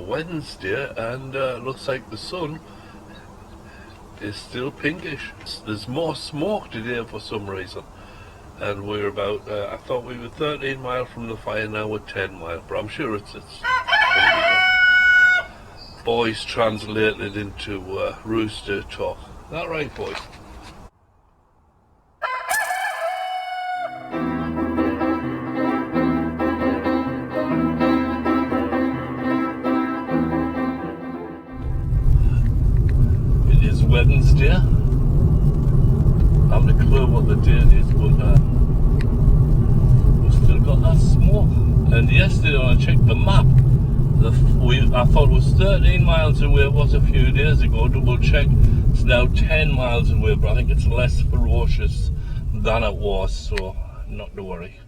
Wednesday, and looks like the sun is still pinkish. There's more smoke today for some reason, and we're about I thought we were 13 miles from the fire, now we're 10 miles, but I'm sure it's boys translated into rooster talk. Is that right, boys? Wednesday. I haven't a clue what the date is, but we've still got that smoke. And yesterday when I checked the map, I thought it was 13 miles away. It was a few days ago. Double check. It's now 10 miles away, but I think it's less ferocious than it was, so not to worry.